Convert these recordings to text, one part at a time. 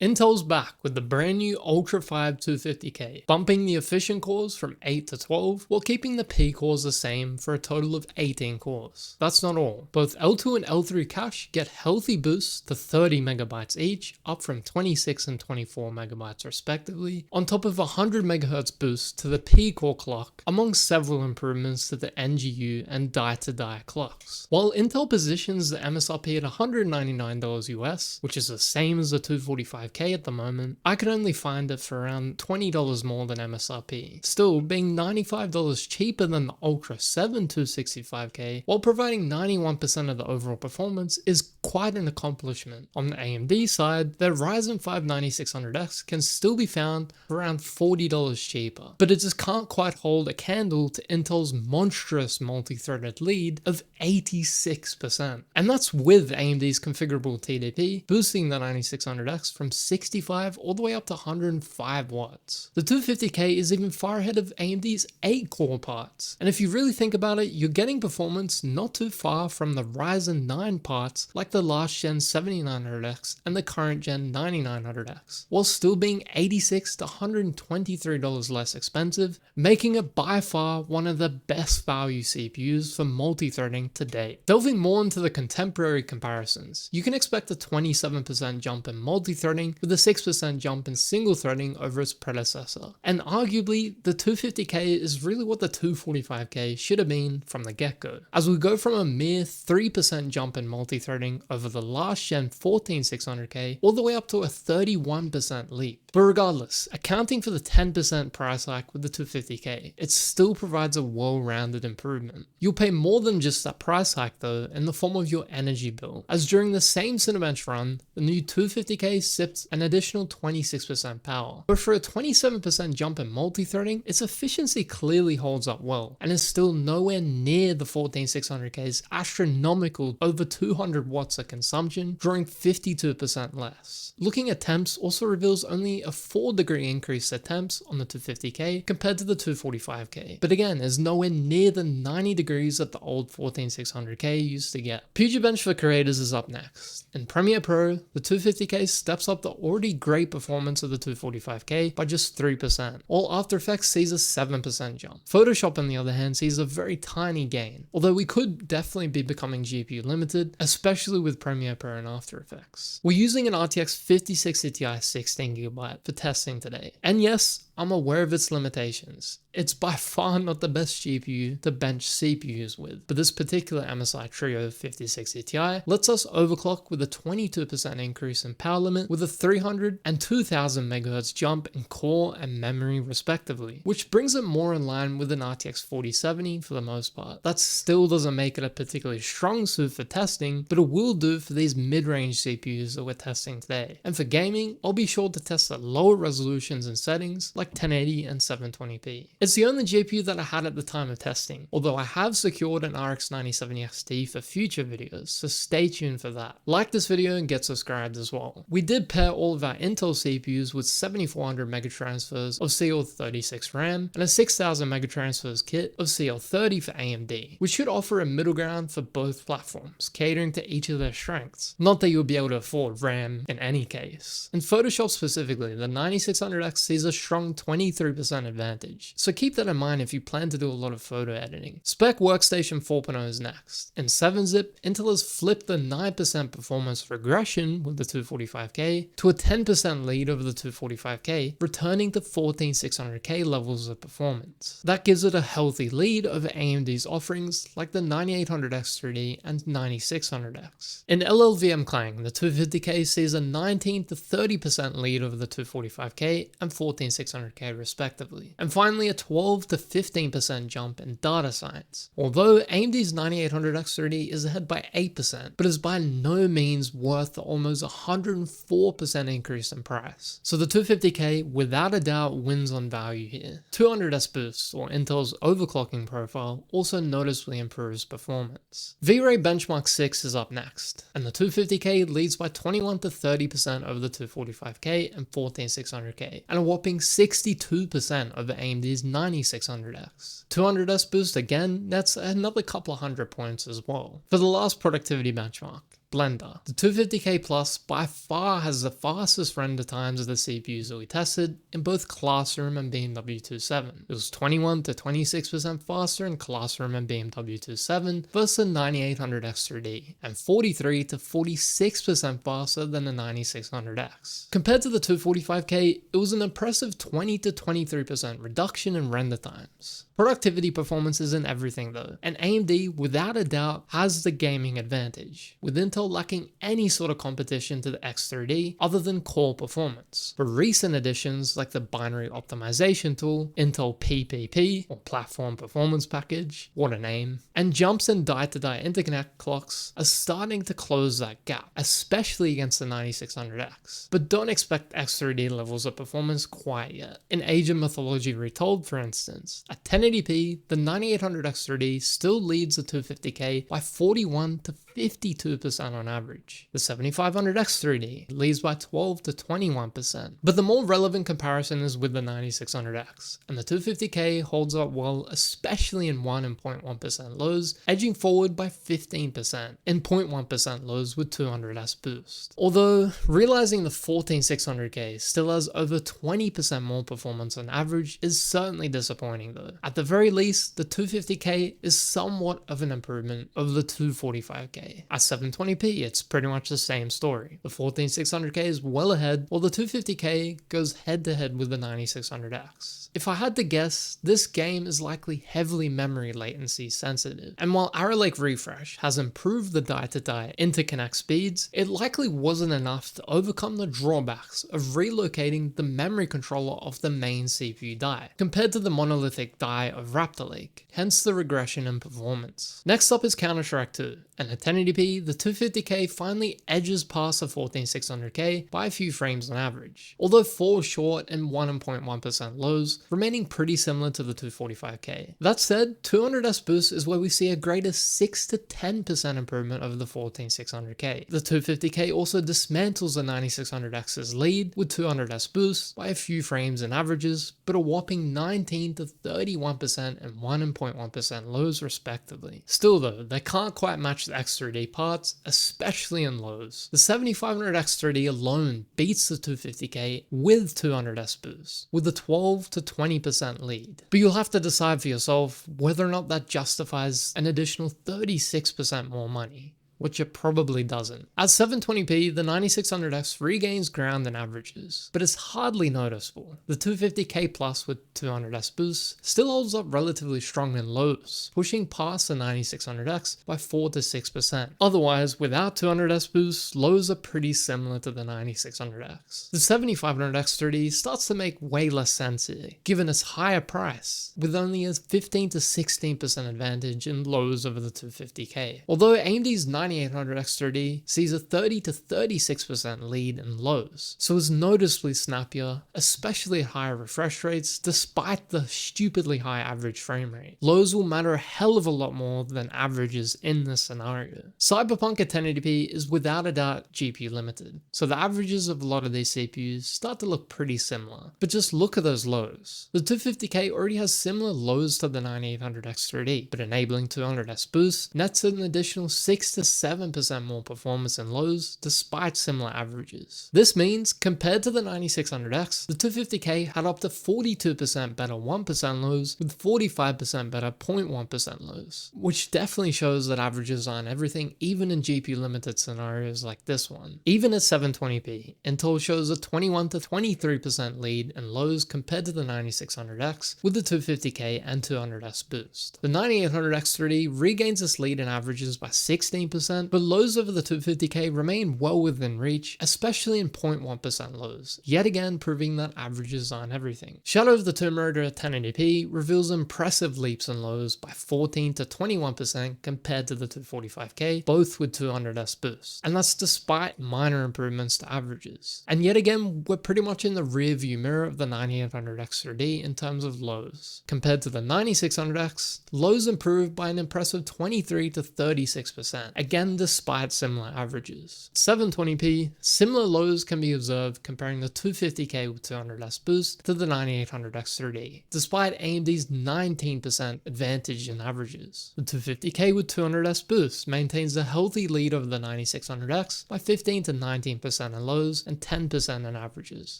Intel's back with the brand new Ultra 5 250K, bumping the efficient cores from 8 to 12 while keeping the P cores the same for a total of 18 cores. That's not all. Both L2 and L3 cache get healthy boosts to 30 MB each, up from 26 and 24 MB respectively, on top of a 100 MHz boost to the P core clock, among several improvements to the NGU and die-to-die clocks. While Intel positions the MSRP at $199 US, which is the same as the 245 at the moment, I could only find it for around $20 more than MSRP, still being $95 cheaper than the Ultra 7 265K, while providing 91% of the overall performance is quite an accomplishment. On the AMD side, their Ryzen 5 9600X can still be found for around $40 cheaper, but it just can't quite hold a candle to Intel's monstrous multi-threaded lead of 86%. And that's with AMD's configurable TDP boosting the 9600X from 65 all the way up to 105 watts. The 250K is even far ahead of AMD's 8-core parts, and if you really think about it, you're getting performance not too far from the Ryzen 9 parts like the last gen 7900X and the current gen 9900X, while still being $86 to $123 less expensive, making it by far one of the best value CPUs for multi-threading to date. Delving more into the contemporary comparisons, you can expect a 27% jump in multi-threading with a 6% jump in single threading over its predecessor. And arguably, the 250K is really what the 245K should have been from the get-go, as we go from a mere 3% jump in multi-threading over the last gen 14600K all the way up to a 31% leap. But regardless, accounting for the 10% price hike with the 250K, it still provides a well-rounded improvement. You'll pay more than just that price hike though in the form of your energy bill, as during the same Cinebench run, the new 250K sipped an additional 26% power. But for a 27% jump in multi-threading, its efficiency clearly holds up well, and is still nowhere near the 14600K's astronomical over 200 watts of consumption, drawing 52% less. Looking at temps also reveals only a 4-degree increase to temps on the 250K compared to the 245K, but again is nowhere near the 90 degrees that the old 14600K used to get. Pudgetbench for creators is up next. In Premiere Pro, the 250K steps up the already great performance of the 245K by just 3%, while After Effects sees a 7% jump. Photoshop on the other hand sees a very tiny gain, although we could definitely be becoming GPU limited, especially with Premiere Pro and After Effects. We're using an RTX 5060 Ti 16GB for testing today, and yes, I'm aware of its limitations. It's by far not the best GPU to bench CPUs with, but this particular MSI Trio 5060 Ti lets us overclock with a 22% increase in power limit with a 300 and 2000 MHz jump in core and memory respectively, which brings it more in line with an RTX 4070 for the most part. That still doesn't make it a particularly strong suit for testing, but it will do for these mid-range CPUs that we're testing today. And for gaming, I'll be sure to test at lower resolutions and settings like 1080 and 720p. It's the only GPU that I had at the time of testing, although I have secured an RX 9070 XT for future videos, so stay tuned for that. Like this video and get subscribed as well. We did pair all of our Intel CPUs with 7400 megatransfers of CL36 RAM and a 6000 megatransfers kit of CL30 for AMD, which should offer a middle ground for both platforms, catering to each of their strengths. Not that you'll be able to afford RAM in any case. In Photoshop specifically, the 9600X sees a strong 23% advantage, so keep that in mind if you plan to do a lot of photo editing. SPECWorkstation 4.0 is next. In 7-zip, Intel has flipped the 9% performance regression with the 245K to a 10% lead over the 245K, returning to 14600K levels of performance. That gives it a healthy lead over AMD's offerings like the 9800X 3D and 9600X. In LLVM Clang, the 250K sees a 19 to 30% lead over the 245K and 14600K respectively. And finally, a 12 to 15% jump in data science. Although AMD's 9800X 3D is ahead by 8%, but is by no means worth the almost 104% increase in price. So the 250K without a doubt wins on value here. 200S boost, or Intel's overclocking profile, also noticeably improves performance. V-Ray Benchmark 6 is up next, and the 250K leads by 21 to 30% over the 245K and 14600K, and a whopping 62% over AMD's 9600X. 200S boost again, that's another couple of hundred points as well. For the last productivity benchmark, Blender. The 250K Plus by far has the fastest render times of the CPUs that we tested in both Classroom and BMW 2.7. It was 21 to 26% faster in Classroom and BMW 2.7 versus the 9800X3D, and 43 to 46% faster than the 9600X. Compared to the 245K, it was an impressive 20 to 23% reduction in render times. Productivity performance isn't everything though, and AMD without a doubt has the gaming advantage, with Intel lacking any sort of competition to the X30 other than core performance. For recent additions like the binary optimization tool, Intel PPP or Platform Performance Package, what a name, and jumps in die-to-die interconnect clocks are starting to close that gap, especially against the 9600X. But don't expect X30 levels of performance quite yet. In Age of Mythology Retold, for instance, at 1080p, the 9800X3D still leads the 250K by 41 to 52% on average. The 7500X3D leads by 12 to 21%. But the more relevant comparison is with the 9600X, and the 250K holds up well, especially in 1 and 0.1% lows, edging forward by 15% in 0.1% lows with 200S boost. Although, realizing the 14600K still has over 20% more performance on average is certainly disappointing though. At the very least, the 250K is somewhat of an improvement over the 245K. At 720p, it's pretty much the same story. The 14600K is well ahead, while the 250K goes head to head with the 9600X. If I had to guess, this game is likely heavily memory latency sensitive, and while Arrow Lake Refresh has improved the die-to-die interconnect speeds, it likely wasn't enough to overcome the drawbacks of relocating the memory controller of the main CPU die, compared to the monolithic die of Raptor Lake, hence the regression in performance. Next up is Counter-Strike 2, and at 1080p, the 250K finally edges past the 14600K by a few frames on average, although falls short in 1.1% lows, remaining pretty similar to the 245K. That said, 200S boost is where we see a greater 6 to 10% improvement over the 14600K. The 250K also dismantles the 9600X's lead with 200S boost by a few frames in averages, but a whopping 19 to 31% and 1.1% lows respectively. Still though, they can't quite match the X3D parts, especially in lows. The 7500X3D alone beats the 250K with 200S boost, with a 12 to 20% lead. But you'll have to decide for yourself whether or not that justifies an additional 36% more money, which it probably doesn't. At 720p, the 9600X regains ground in averages, but it's hardly noticeable. The 250K Plus with 200S boost still holds up relatively strong in lows, pushing past the 9600X by 4 to 6%. Otherwise, without 200S boost, lows are pretty similar to the 9600X. The 7500X3D starts to make way less sense here, given its higher price, with only a 15 to 16% advantage in lows over the 250K. Although AMD's 9800X3D sees a 30 to 36% lead in lows, so is noticeably snappier, especially at higher refresh rates, despite the stupidly high average frame rate. Lows will matter a hell of a lot more than averages in this scenario. Cyberpunk at 1080p is without a doubt GPU limited, so the averages of a lot of these CPUs start to look pretty similar, but just look at those lows. The 250K already has similar lows to the 9800X3D, but enabling 200S boost nets an additional 6 to 7% more performance in lows despite similar averages. This means, compared to the 9600X, the 250K had up to 42% better 1% lows with 45% better 0.1% lows, which definitely shows that averages aren't everything even in GPU limited scenarios like this one. Even at 720p, Intel shows a 21 to 23% lead in lows compared to the 9600X with the 250K and 200S boost. The 9800X3D regains its lead in averages by 16%, but lows over the 250K remain well within reach, especially in 0.1% lows, yet again proving that averages aren't everything. Shadow of the Tomb Raider at 1080p reveals impressive leaps in lows by 14 to 21% compared to the 245K, both with 200S boost, and that's despite minor improvements to averages. And yet again, we're pretty much in the rear view mirror of the 9800X3D in terms of lows. Compared to the 9600X, lows improved by an impressive 23 to 36%, again despite similar averages. At 720p, similar lows can be observed comparing the 250K with 200S boost to the 9800X3D, despite AMD's 19% advantage in averages. The 250K with 200S boost maintains a healthy lead over the 9600X by 15 to 19% in lows and 10% in averages,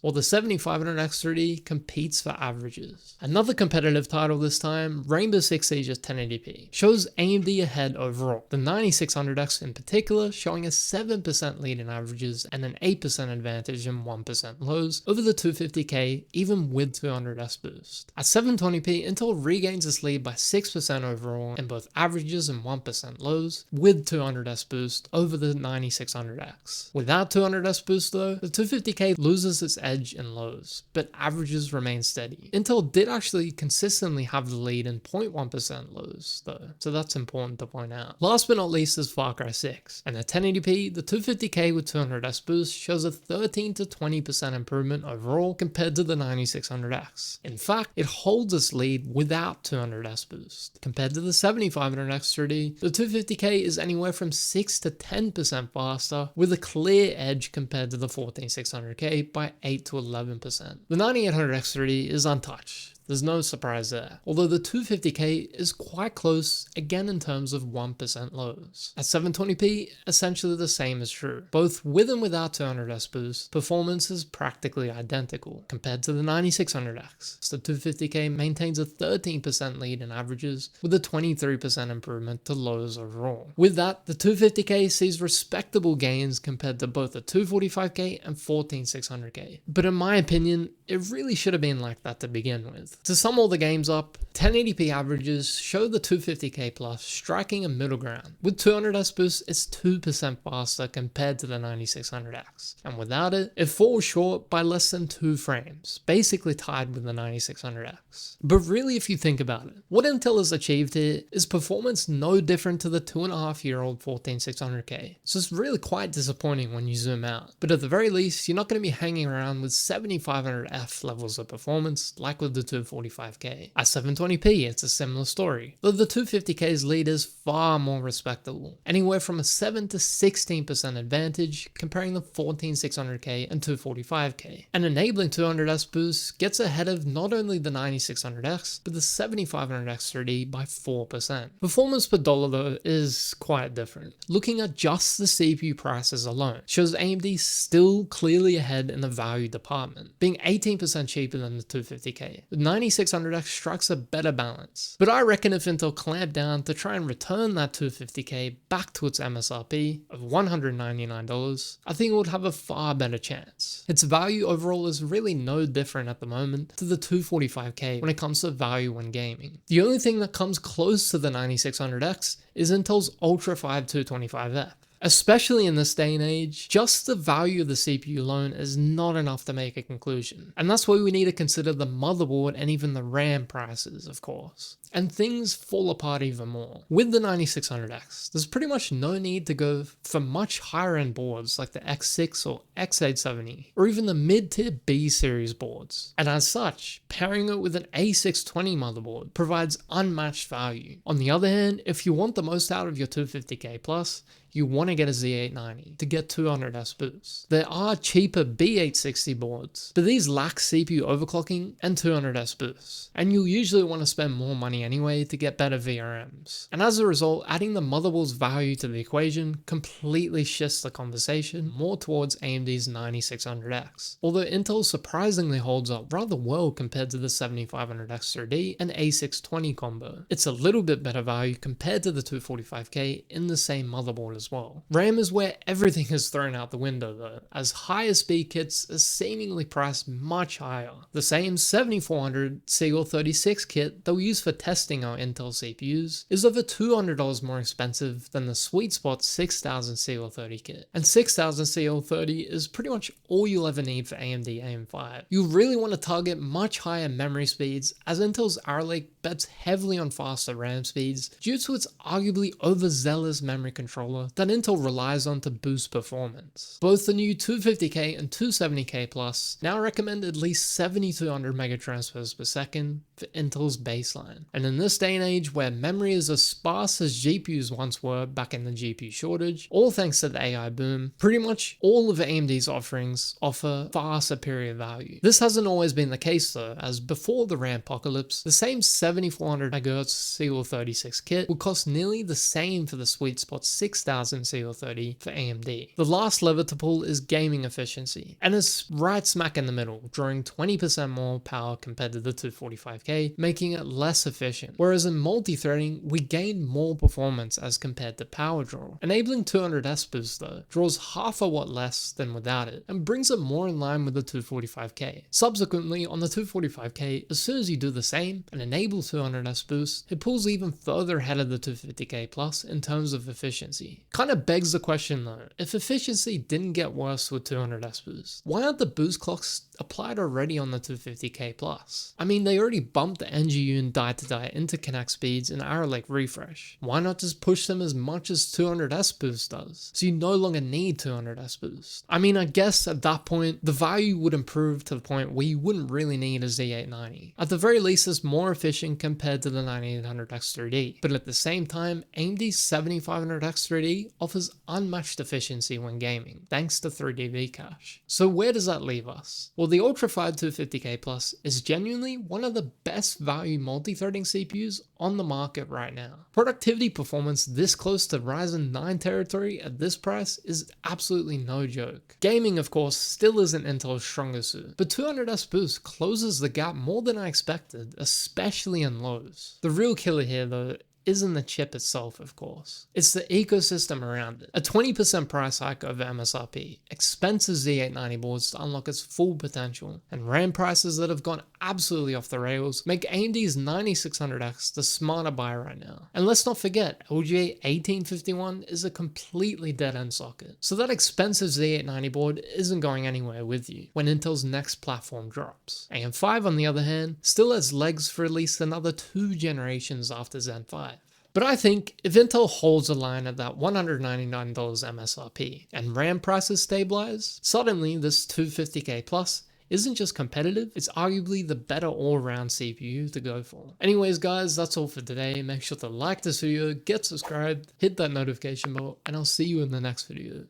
while the 7500X3D competes for averages. Another competitive title this time, Rainbow Six Siege at 1080p, shows AMD ahead overall, the 9600X in particular showing a 7% lead in averages and an 8% advantage in 1% lows over the 250K even with 200S boost. At 720p, Intel regains its lead by 6% overall in both averages and 1% lows with 200S boost over the 9600X. Without 200S boost though, the 250K loses its edge in lows, but averages remain steady. Intel did actually consistently have the lead in 0.1% lows though, so that's important to point out. Last but not least is Far Cry 6, and at 1080p, the 250K with 200S boost shows a 13 to 20% improvement overall compared to the 9600X. In fact, it holds its lead without 200S boost. Compared to the 7500X3D, the 250K is anywhere from 6 to 10% faster, with a clear edge compared to the 14600K by 8 to 11%. The 9800X3D is untouched. There's no surprise there, although the 250K is quite close again in terms of 1% lows. At 720p, essentially the same is true. Both with and without 200S boost, performance is practically identical compared to the 9600X. So the 250K maintains a 13% lead in averages with a 23% improvement to lows overall. With that, the 250K sees respectable gains compared to both the 245K and 14600K. But in my opinion, it really should have been like that to begin with. To sum all the games up, 1080p averages show the 250K Plus striking a middle ground. With 200S boost, it's 2% faster compared to the 9600X, and without it, it falls short by less than 2 frames, basically tied with the 9600X. But really, if you think about it, what Intel has achieved here is performance no different to the 2.5-year-old 14600K, so it's really quite disappointing when you zoom out. But at the very least, you're not going to be hanging around with 7500F levels of performance like with the 245K. At 720p, it's a similar story, though the 250K's lead is far more respectable, anywhere from a 7 to 16% advantage comparing the 14600K and 245K. And enabling 200S boost gets ahead of not only the 9600X, but the 7500X3D by 4%. Performance per dollar though is quite different. Looking at just the CPU prices alone shows AMD still clearly ahead in the value department, being 18% cheaper than the 250K. The 9600X strikes a better balance, but I reckon if Intel clamped down to try and return that 250K back to its MSRP of $199, I think it would have a far better chance. Its value overall is really no different at the moment to the 245K when it comes to value when gaming. The only thing that comes close to the 9600X is Intel's Ultra 5 225F. Especially in this day and age, just the value of the CPU alone is not enough to make a conclusion. And that's why we need to consider the motherboard and even the RAM prices, of course. And things fall apart even more. With the 9600X, there's pretty much no need to go for much higher end boards like the X6 or X870, or even the mid-tier B series boards. And as such, pairing it with an A620 motherboard provides unmatched value. On the other hand, if you want the most out of your 250K Plus, you want to get a Z890 to get 200S boost. There are cheaper B860 boards, but these lack CPU overclocking and 200S boost, and you'll usually want to spend more money anyway to get better VRMs. And as a result, adding the motherboard's value to the equation completely shifts the conversation more towards AMD's 9600X, although Intel surprisingly holds up rather well compared to the 7500X3D and A620 combo. It's a little bit better value compared to the 245K in the same motherboard as well. RAM is where everything is thrown out the window though, as higher speed kits are seemingly priced much higher. The same 7400 CL36 kit that we use for testing our Intel CPUs is over $200 more expensive than the sweet spot 6000 CL30 kit. And 6000 CL30 is pretty much all you'll ever need for AMD AM5. You really want to target much higher memory speeds, as Intel's Arrow Lake bets heavily on faster RAM speeds due to its arguably overzealous memory controller that Intel relies on to boost performance. Both the new 250K and 270K Plus now recommend at least 7200 megatransfers per second for Intel's baseline. And in this day and age where memory is as sparse as GPUs once were back in the GPU shortage, all thanks to the AI boom, pretty much all of AMD's offerings offer far superior value. This hasn't always been the case though, as before the RAM apocalypse, the same 7400 MHz CL36 kit would cost nearly the same for the sweet spot 6000 CL30 for AMD. The last lever to pull is gaming efficiency, and it's right smack in the middle, drawing 20% more power compared to the 245K, making it less efficient. Whereas in multi-threading, we gain more performance as compared to power draw. Enabling 200S boost though draws half a watt less than without it, and brings it more in line with the 245K. Subsequently, on the 245K, as soon as you do the same and enable 200S boost, it pulls even further ahead of the 250K Plus in terms of efficiency. Kinda begs the question though, if efficiency didn't get worse with 200S boost, why aren't the boost clocks applied already on the 250K Plus? I mean, they already bumped the NGU and die-to-die interconnect speeds in Arrow Lake refresh. Why not just push them as much as 200S boost does, so you no longer need 200S boost? I mean, I guess at that point, the value would improve to the point where you wouldn't really need a Z890. At the very least, it's more efficient compared to the 9800X3D, but at the same time, AMD's 7500X3D offers unmatched efficiency when gaming, thanks to 3D cache. So where does that leave us? Well, the Ultra-5 250K Plus is genuinely one of the best value multi-threading CPUs on the market right now. Productivity performance this close to Ryzen 9 territory at this price is absolutely no joke. Gaming, of course, still isn't Intel's strongest suit, but 200S boost closes the gap more than I expected, especially in lows. The real killer here though isn't the chip itself, of course. It's the ecosystem around it. A 20% price hike over MSRP, expensive Z890 boards to unlock its full potential, and RAM prices that have gone absolutely off the rails make AMD's 9600X the smarter buy right now. And let's not forget, LGA 1851 is a completely dead-end socket, so that expensive Z890 board isn't going anywhere with you when Intel's next platform drops. AM5, on the other hand, still has legs for at least another 2 generations after Zen 5. But I think if Intel holds the line at that $199 MSRP and RAM prices stabilize, suddenly this 250K Plus isn't just competitive, it's arguably the better all-round CPU to go for. Anyways guys, that's all for today. Make sure to like this video, get subscribed, hit that notification bell, and I'll see you in the next video.